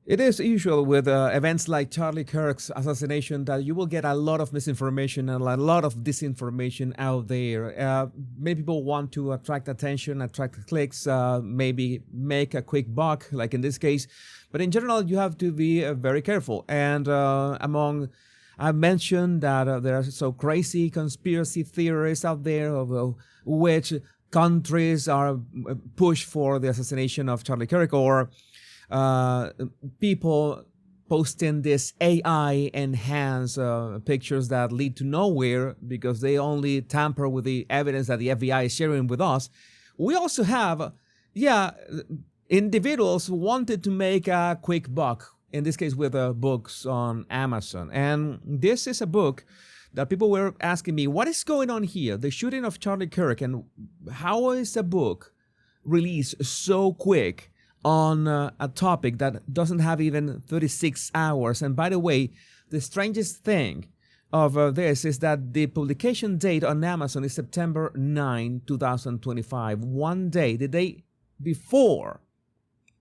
It is usual with events like Charlie Kirk's assassination that you will get a lot of misinformation and a lot of disinformation out there. Many people want to attract attention, attract clicks, maybe make a quick buck, like in this case. But in general, you have to be very careful. And I've mentioned that there are so crazy conspiracy theories out there of which countries are pushed for the assassination of Charlie Kirk, or people posting this AI enhanced pictures that lead to nowhere because they only tamper with the evidence that the FBI is sharing with us. We also have, individuals who wanted to make a quick buck, in this case with books on Amazon. And this is a book that people were asking me, what is going on here? The shooting of Charlie Kirk, and how is a book released so quick on a topic that doesn't have even 36 hours. And by the way, the strangest thing of this is that the publication date on Amazon is September 9, 2025, one day, the day before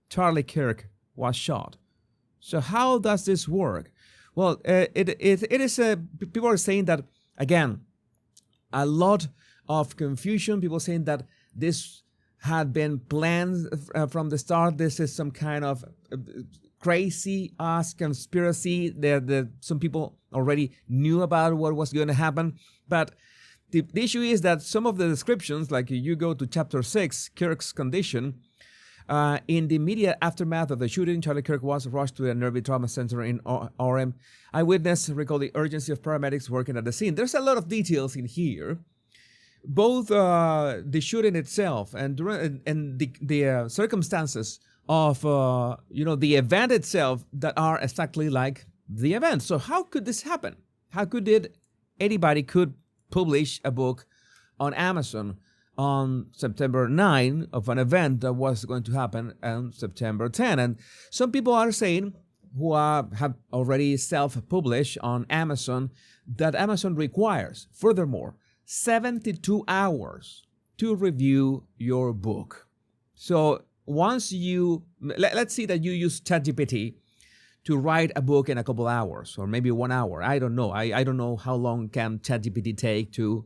Charlie Kirk was shot. So how does this work? Well, it is, people are saying that, again, a lot of confusion, people saying that this had been planned from the start. This is some kind of crazy ass conspiracy. Some people already knew about what was going to happen. But the issue is that some of the descriptions, like you go to chapter 6, Kirk's condition, in the immediate aftermath of the shooting, Charlie Kirk was rushed to a nerve trauma center in Orem. Eyewitness recalled the urgency of paramedics working at the scene. There's a lot of details in here. Both the shooting itself and the circumstances of the event itself that are exactly like the event. So how could this happen? How could anybody could publish a book on Amazon on September 9 of an event that was going to happen on September 10? And some people are saying, who have already self-published on Amazon, that Amazon requires, furthermore, 72 hours to review your book. So once let's say that you use ChatGPT to write a book in a couple hours, or maybe 1 hour. I don't know. I don't know how long can ChatGPT take to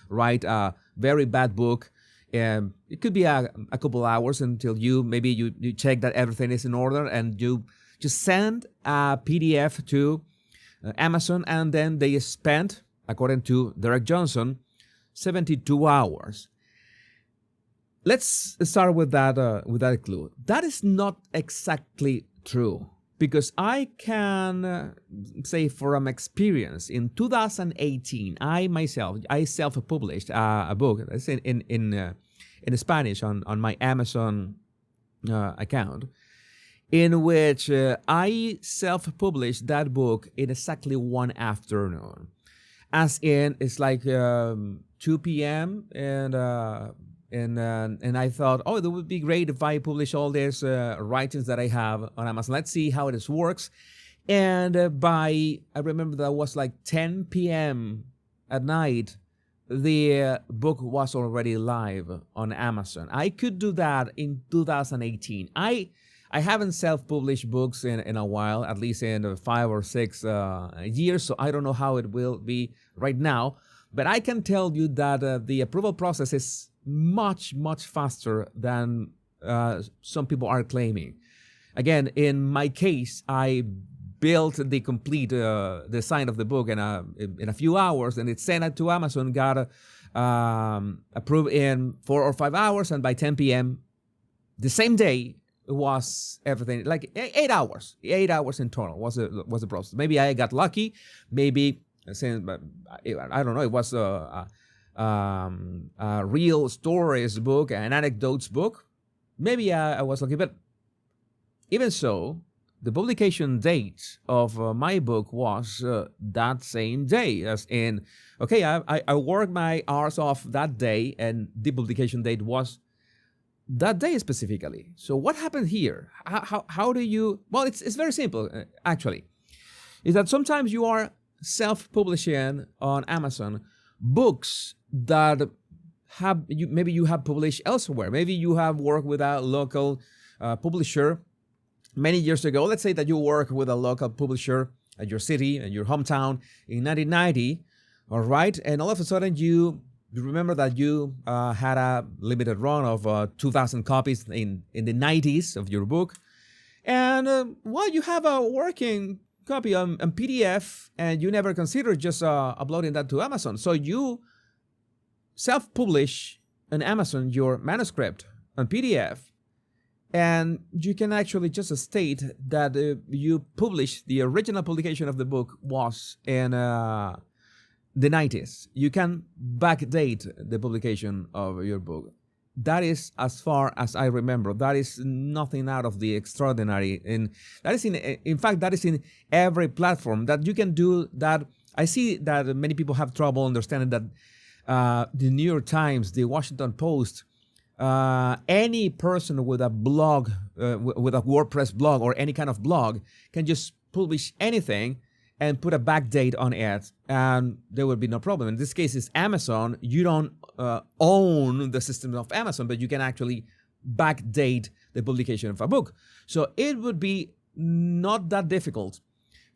write a very bad book. It could be a couple hours until you check that everything is in order, and you just send a PDF to Amazon, and then they spent, according to Derek Johnson, 72 hours. Let's start with that clue. That is not exactly true, because I can say from experience, in 2018, I self-published a book in Spanish on my Amazon account, in which I self-published that book in exactly one afternoon. As in, it's like 2 p.m. and I thought, it would be great if I publish all these writings that I have on Amazon. Let's see how this works. And I remember that was like 10 p.m. at night, the book was already live on Amazon. I could do that in 2018. I haven't self-published books in a while, at least in 5 or 6 years, so I don't know how it will be right now. But I can tell you that the approval process is much, much faster than some people are claiming. Again, in my case, I built the complete design of the book in a few hours, and it sent it to Amazon, got approved in 4 or 5 hours, and by 10 p.m. the same day, it was everything, like 8 hours. 8 hours in total was the process. Maybe I got lucky. Maybe, I don't know, it was a real stories book, an anecdotes book. Maybe I was lucky, but even so, the publication date of my book was that same day. As in, okay, I worked my hours off that day, and the publication date was that day specifically. So what happened here? How do you? Well, it's very simple actually. Is that sometimes you are self-publishing on Amazon books that maybe you have published elsewhere. Maybe you have worked with a local publisher, many years ago, let's say that you work with a local publisher at your city, at your hometown in 1990, all right, and all of a sudden you remember that you had a limited run of 2,000 copies in the 90s of your book, and well, you have a working copy on PDF, and you never considered just uploading that to Amazon. So you self-publish on Amazon your manuscript on PDF, and you can actually just state that you published the original publication of the book was in the 90s. You can backdate the publication of your book. That is, as far as I remember, that is nothing out of the extraordinary. And that is in fact, that is in every platform that you can do that. I see that many people have trouble understanding that the New York Times, the Washington Post, any person with a blog, with a WordPress blog or any kind of blog can just publish anything and put a backdate on it, and there would be no problem. In this case, it's Amazon. You don't own the system of Amazon, but you can actually backdate the publication of a book. So it would be not that difficult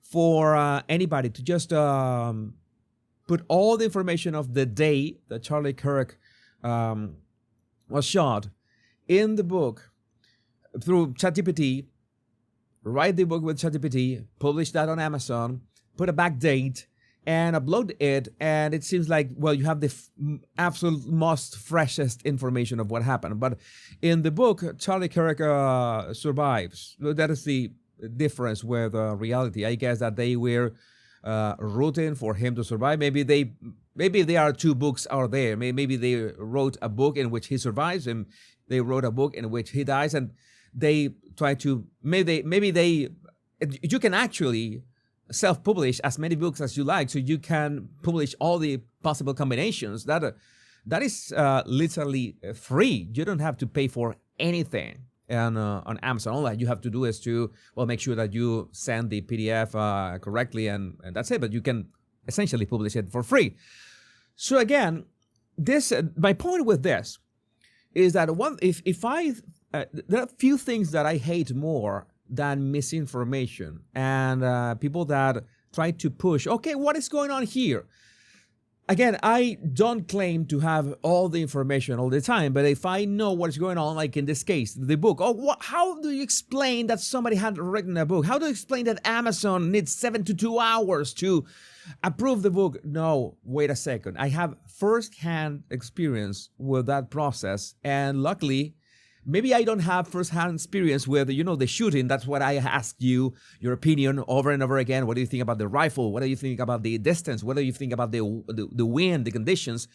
for anybody to just put all the information of the day that Charlie Kirk was shot in the book through ChatGPT, write the book with ChatGPT, publish that on Amazon, put a back date, and upload it. And it seems like, well, you have the absolute most freshest information of what happened. But in the book, Charlie Kirk survives. That is the difference with reality. I guess that they were rooting for him to survive. Maybe there are two books out there. Maybe they wrote a book in which he survives, and they wrote a book in which he dies, and they try to you can actually self-publish as many books as you like, so you can publish all the possible combinations. That is literally free. You don't have to pay for anything on Amazon. All that you have to do is to make sure that you send the PDF correctly, and that's it. But you can essentially publish it for free. So again, this my point with this is that there are few things that I hate more than misinformation and people that try to push, okay, what is going on here? Again, I don't claim to have all the information all the time, but if I know what's going on, like in this case, the book, how do you explain that somebody had written a book? How do you explain that Amazon needs 72 hours to approve the book? No, wait a second. I have first-hand experience with that process, and luckily, maybe I don't have first-hand experience with, the shooting. That's what I asked you, your opinion over and over again. What do you think about the rifle? What do you think about the distance? What do you think about the wind, the conditions?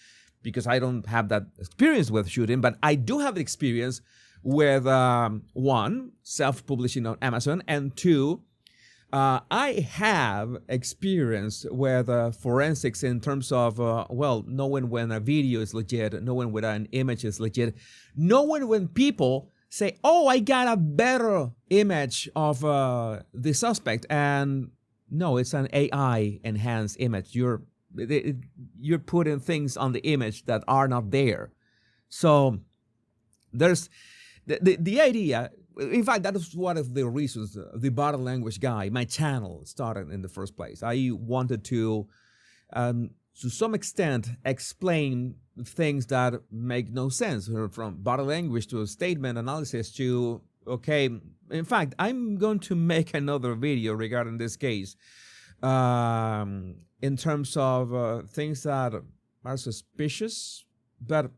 Because I don't have that experience with shooting, but I do have experience with, one, self-publishing on Amazon, and two, I have experience with forensics in terms of, knowing when a video is legit, knowing when an image is legit, knowing when people say, oh, I got a better image of the suspect, and no, it's an AI enhanced image. You're putting things on the image that are not there. So there's the idea. In fact, that is one of the reasons the body language guy, my channel, started in the first place. I wanted to some extent, explain things that make no sense, from body language to statement analysis to, okay, in fact, I'm going to make another video regarding this case in terms of things that are suspicious, but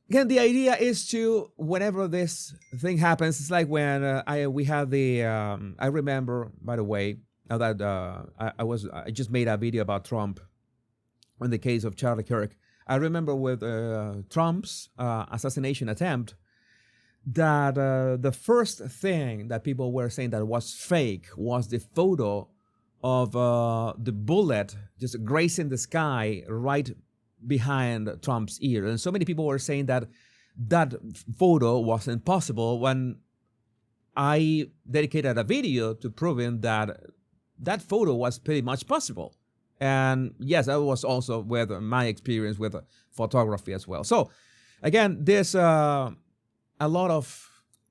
again, the idea is to, whenever this thing happens, it's like when we had the. I remember, by the way, that I just made a video about Trump, in the case of Charlie Kirk. I remember with Trump's assassination attempt, that the first thing that people were saying that was fake was the photo of the bullet just grazing the sky right behind Trump's ear. And so many people were saying that that photo was impossible, when I dedicated a video to proving that that photo was pretty much possible. And yes, that was also with my experience with photography as well. So again, there's a lot of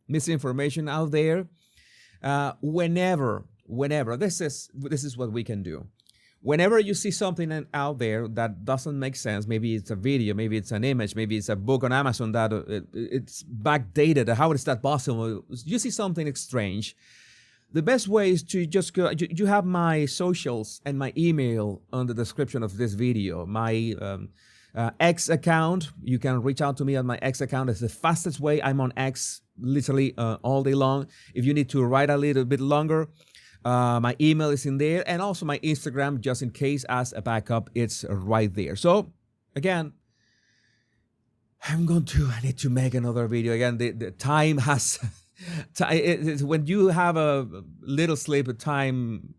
misinformation out there. Whenever this is what we can do. Whenever you see something out there that doesn't make sense, maybe it's a video, maybe it's an image, maybe it's a book on Amazon that it's backdated. How is that possible? You see something strange. The best way is to just go. You have my socials and my email on the description of this video. My X account, you can reach out to me on my X account. It's the fastest way. I'm on X literally all day long. If you need to write a little bit longer, my email is in there, and also my Instagram, just in case, as a backup, it's right there. So again, I need to make another video. Again, the time has, when you have a little sleep, time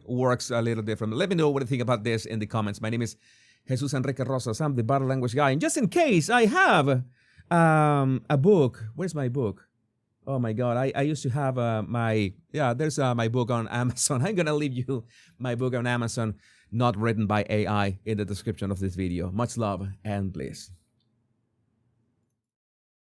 works a little different. Let me know what you think about this in the comments. My name is Jesus Enrique Rosas. I'm the Body Language Guy. And just in case, I have a book. Where's my book? Oh my God, I used to have there's my book on Amazon. I'm going to leave you my book on Amazon, not written by AI, in the description of this video. Much love and bliss.